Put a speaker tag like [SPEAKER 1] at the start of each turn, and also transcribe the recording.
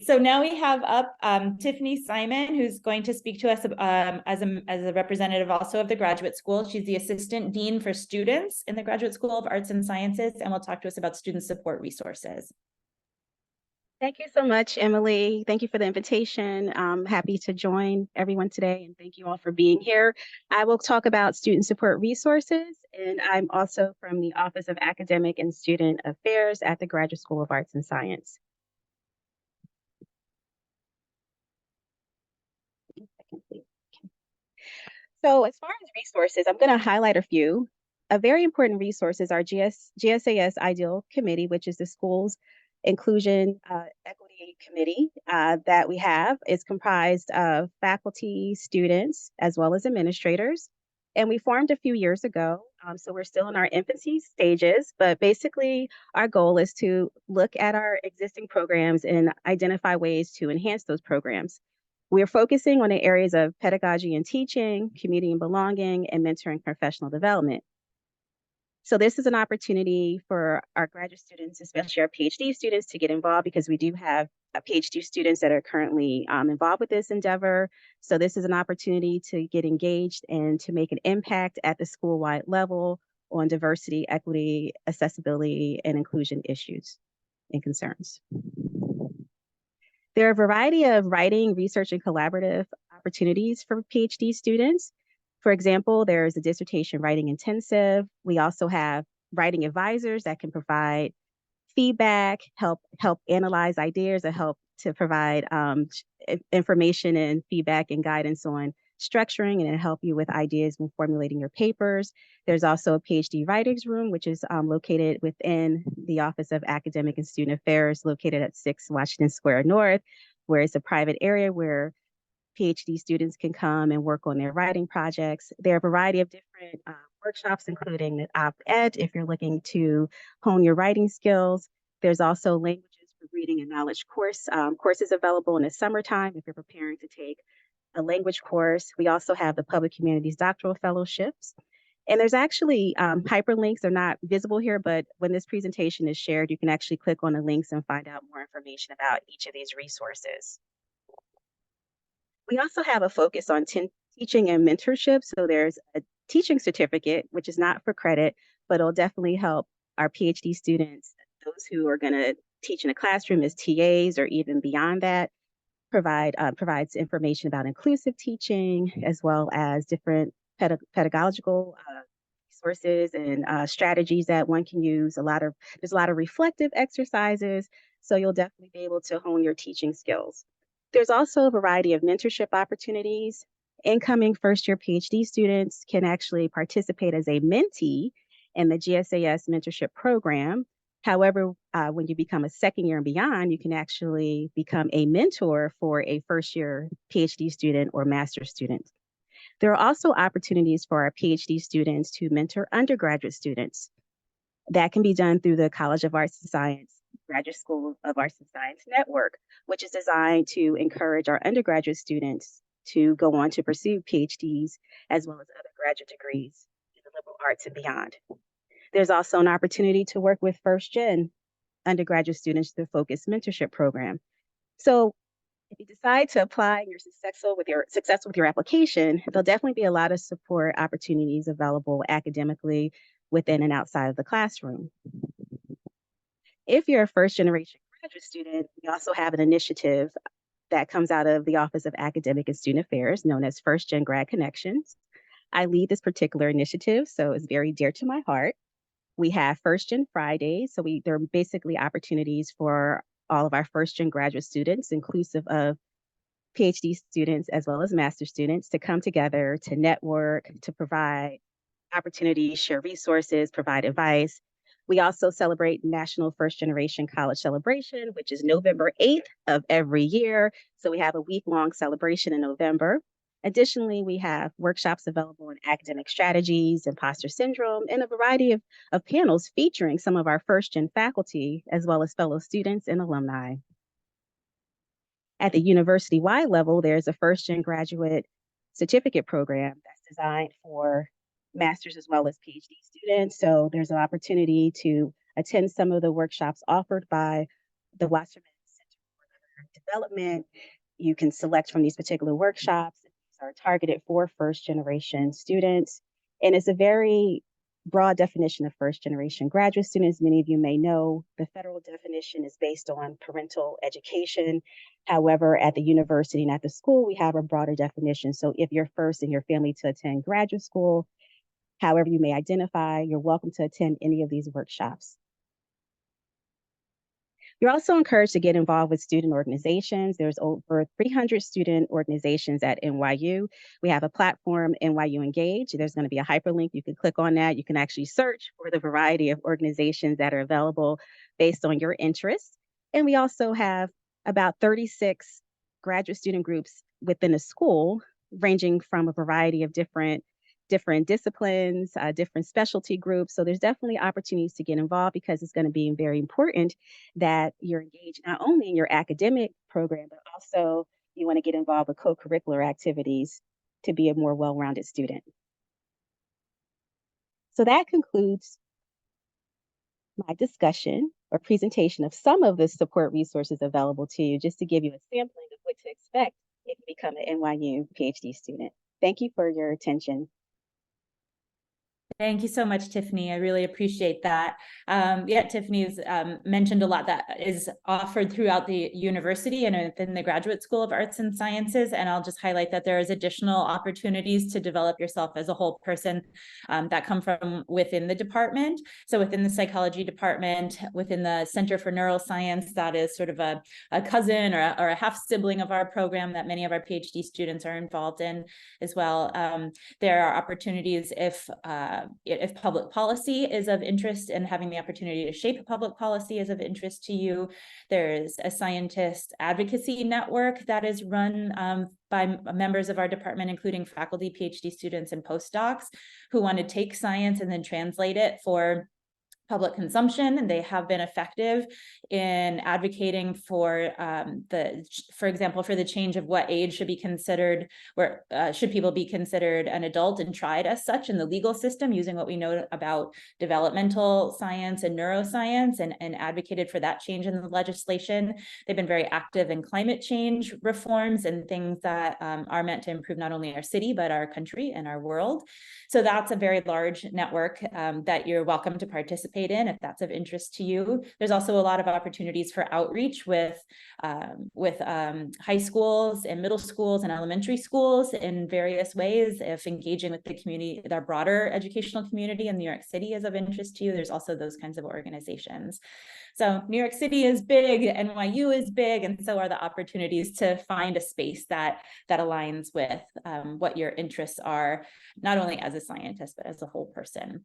[SPEAKER 1] So now we have up Tiffany Simon, who's going to speak to us as a representative also of the graduate school. She's the Assistant Dean for Students in the Graduate School of Arts and Sciences, and will talk to us about student support resources.
[SPEAKER 2] Thank you so much, Emily. Thank you for the invitation. I'm happy to join everyone today, and thank you all for being here. I will talk about student support resources, and I'm also from the Office of Academic and Student Affairs at the Graduate School of Arts and Science. So as far as resources, I'm going to highlight a few. A very important resource is our GSAS Ideal Committee, which is the school's inclusion equity committee that we have. It's comprised of faculty, students, as well as administrators. And we formed a few years ago. So we're still in our infancy stages, but basically our goal is to look at our existing programs and identify ways to enhance those programs. We're focusing on the areas of pedagogy and teaching, community and belonging, and mentoring professional development. So this is an opportunity for our graduate students, especially our PhD students, to get involved because we do have PhD students that are currently involved with this endeavor. So this is an opportunity to get engaged and to make an impact at the school-wide level on diversity, equity, accessibility, and inclusion issues and concerns. There are a variety of writing, research, and collaborative opportunities for PhD students. For example, there's a dissertation writing intensive. We also have writing advisors that can provide feedback, help analyze ideas, or help to provide information and feedback and guidance on structuring and help you with ideas when formulating your papers. There's also a PhD writers room, which is located within the Office of Academic and Student Affairs, located at 6 Washington Square North, where it's a private area where PhD students can come and work on their writing projects. There are a variety of different workshops, including the op-ed, if you're looking to hone your writing skills. There's also languages for reading and knowledge courses available in the summertime if you're preparing to take a language course. We also have the Public Humanities Doctoral Fellowships. And there's actually hyperlinks. They're not visible here, but when this presentation is shared, you can actually click on the links and find out more information about each of these resources. We also have a focus on teaching and mentorship. So there's a teaching certificate, which is not for credit, but it'll definitely help our PhD students, those who are going to teach in a classroom as TAs or even beyond that, provides information about inclusive teaching, as well as different pedagogical resources and strategies that one can use. There's a lot of reflective exercises, so you'll definitely be able to hone your teaching skills. There's also a variety of mentorship opportunities. Incoming first-year PhD students can actually participate as a mentee in the GSAS mentorship program. However, when you become a second year and beyond, you can actually become a mentor for a first-year PhD student or master's student. There are also opportunities for our PhD students to mentor undergraduate students. That can be done through the College of Arts and Science Graduate School of Arts and Science Network, which is designed to encourage our undergraduate students to go on to pursue PhDs as well as other graduate degrees in the liberal arts and beyond. There's also an opportunity to work with first-gen undergraduate students through the Focus Mentorship Program. So if you decide to apply and you're successful with your application, there'll definitely be a lot of support opportunities available academically within and outside of the classroom. If you're a first-generation graduate student, we also have an initiative that comes out of the Office of Academic and Student Affairs known as First Gen Grad Connections. I lead this particular initiative, so it's very dear to my heart. We have First Gen Fridays, so there are basically opportunities for all of our first gen graduate students, inclusive of PhD students as well as master students, to come together, to network, to provide opportunities, share resources, provide advice. We also celebrate National First Generation College Celebration, which is November 8th of every year. So we have a week-long celebration in November. Additionally, we have workshops available in academic strategies, imposter syndrome, and a variety of panels featuring some of our first-gen faculty, as well as fellow students and alumni. At the university-wide level, there's a first-gen graduate certificate program that's designed for master's as well as PhD students. So there's an opportunity to attend some of the workshops offered by the Wasserman Center for development. You can select from these particular workshops. These are targeted for first generation students. And it's a very broad definition of first generation graduate students. Many of you may know the federal definition is based on parental education. However, at the university and at the school, we have a broader definition. So if you're first in your family to attend graduate school, however you may identify, you're welcome to attend any of these workshops. You're also encouraged to get involved with student organizations. There's over 300 student organizations at NYU. We have a platform, NYU Engage. There's going to be a hyperlink. You can click on that. You can actually search for the variety of organizations that are available based on your interests. And we also have about 36 graduate student groups within a school, ranging from a variety of different disciplines, different specialty groups. So there's definitely opportunities to get involved because it's going to be very important that you're engaged not only in your academic program, but also you want to get involved with co-curricular activities to be a more well-rounded student. So that concludes my discussion or presentation of some of the support resources available to you, just to give you a sampling of what to expect if you become an NYU PhD student. Thank you for your attention.
[SPEAKER 1] Thank you so much, Tiffany. I really appreciate that. Yeah, Tiffany's mentioned a lot that is offered throughout the university and within the Graduate School of Arts and Sciences. And I'll just highlight that there is additional opportunities to develop yourself as a whole person that come from within the department. So within the psychology department, within the Center for Neuroscience, that is sort of a cousin or a half sibling of our program that many of our PhD students are involved in as well. There are opportunities if public policy is of interest and having the opportunity to shape public policy is of interest to you. There's a scientist advocacy network that is run by members of our department, including faculty, PhD students, and postdocs who want to take science and then translate it for public consumption, and they have been effective in advocating for for example, for the change of what age should be considered, where should people be considered an adult and tried as such in the legal system, using what we know about developmental science and neuroscience, and advocated for that change in the legislation. They've been very active in climate change reforms and things that are meant to improve not only our city, but our country and our world. So that's a very large network that you're welcome to participate in if that's of interest to you. There's also a lot of opportunities for outreach with high schools and middle schools and elementary schools in various ways. If engaging with the community, our broader educational community in New York City is of interest to you, there's also those kinds of organizations. So New York City is big, NYU is big, and so are the opportunities to find a space that aligns with what your interests are, not only as a scientist, but as a whole person.